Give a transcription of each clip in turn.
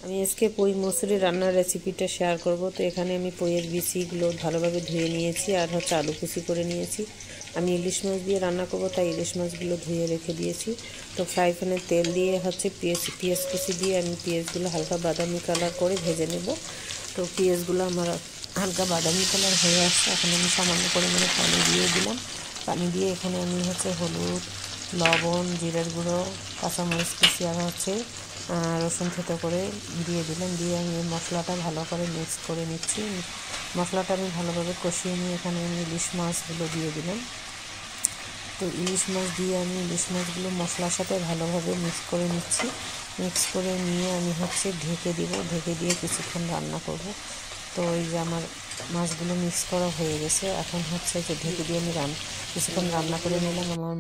আমি আজকে পুঁই মুসুরি রান্নার রেসিপিটা শেয়ার করব। তো এখানে আমি পুঁইয়ের বিচিগুলো ভালোভাবে ধুয়ে নিয়েছি আর আলু কুচি করে নিয়েছি। আমি ইলিশ মাছ দিয়ে রান্না করব, তাই ইলিশ মাছগুলো ধুয়ে রেখে দিয়েছি। তো ফ্রাই প্যানে তেল দিয়ে পেঁয়াজ কুচি দিয়ে আমি পেঁয়াজগুলো হালকা বাদামি কালার করে ভেজে নেব। তো পেঁয়াজগুলো আমার হালকা বাদামি কালার হয়ে আসছে। এখন আমি সামান্য পরিমাণে পানি দিয়ে দিলাম। পানি দিয়ে এখানে আমি হলুদ, লবণ, জিরার গুঁড়ো, কাঁচামরিচ কুচি আর রসুন থেতো করে দিয়ে দিলাম। দিয়ে আমি মশলাটা ভালো করে মিক্স করে নিচ্ছি। মশলাটা আমি ভালোভাবে কষিয়ে নিয়ে এখানে আমি ইলিশ মাছগুলো দিয়ে দিলাম। তো ইলিশ মাছ দিয়ে আমি ইলিশ মাছগুলো মশলার সাথে ভালোভাবে মিক্স করে নিচ্ছি। মিক্স করে নিয়ে আমি ঢেকে দিব। ঢেকে দিয়ে কিছুক্ষণ রান্না করব। তো এই যে আমার মাছগুলো মিক্স করা হয়ে গেছে। এখন যে ঢেকে দিয়ে আমি কিছুক্ষণ রান্না করে নিলাম। আমার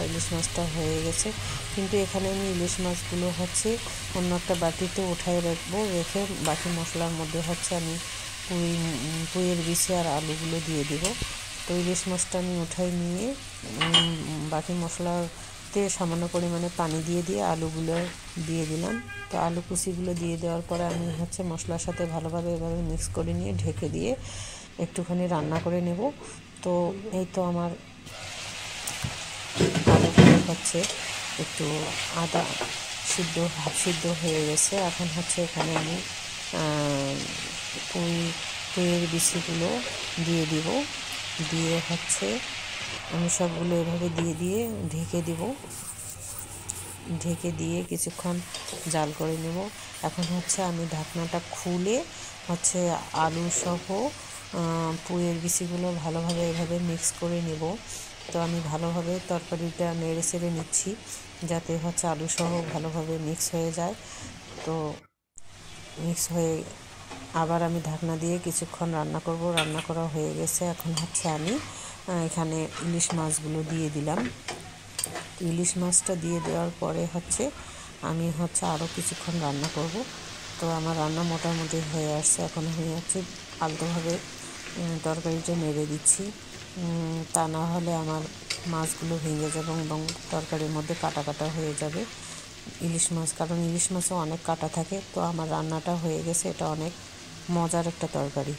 ইলিশ মাছটা হয়ে গেছে। কিন্তু এখানে আমি ইলিশ মাছগুলো অন্য একটা বাটিতে উঠাই রাখবো। রেখে বাকি মশলার মধ্যে আমি পুঁইয়ের বিচি আর আলুগুলো দিয়ে দিব। তো ইলিশ মাছটা আমি উঠাই নিয়ে বাকি মশলাতে সামান্য পরিমাণে পানি দিয়ে আলুগুলো দিয়ে দিলাম। তো আলু কুচিগুলো দিয়ে দেওয়ার পরে আমি মশলার সাথে ভালোভাবে এভাবে মিক্স করে নিয়ে ঢেকে দিয়ে একটুখানি রান্না করে নেব। তো এই তো আমার আলুগুলো একটু আদা হাফ সিদ্ধ হয়ে গেছে। এখন এখানে আমি পুঁইয়ের বিচিগুলো দিয়ে দিব। দিয়ে আমি সবগুলো এভাবে দিয়ে ঢেকে দিব। ঢেকে দিয়ে কিছুক্ষণ জাল করে নেব। এখন আমি ঢাকনাটা খুলে আলু সহ পুঁইয়ের বিচিগুলো ভালোভাবে এভাবে মিক্স করে নেব। তো আমি ভালোভাবে তরকারিটা নেড়ে চেড়ে নিচ্ছি, যাতে আলু সহ ভালোভাবে মিক্স হয়ে যায়। তো মিক্স হয়ে আবার আমি ঢাকনা দিয়ে কিছুক্ষণ রান্না করব। রান্না করা হয়ে গেছে। এখন আমি এখানে ইলিশ মাছগুলো দিয়ে দিলাম। ইলিশ মাছটা দিয়ে দেওয়ার পরে আমি আরও কিছুক্ষণ রান্না করব। তো আমার রান্না মোটামুটি হয়ে আসছে। এখন আমি আলতোভাবে তরকারিটা নেড়ে দিচ্ছি। তা না হলে আমার মাছগুলো ভেঙে যাবে এবং তরকারির মধ্যে কাটা কাটা হয়ে যাবে ইলিশ মাছ, কারণ ইলিশ মাছে অনেক কাটা থাকে। তো আমার রান্নাটা হয়ে গেছে। এটা অনেক মজার একটা তরকারি।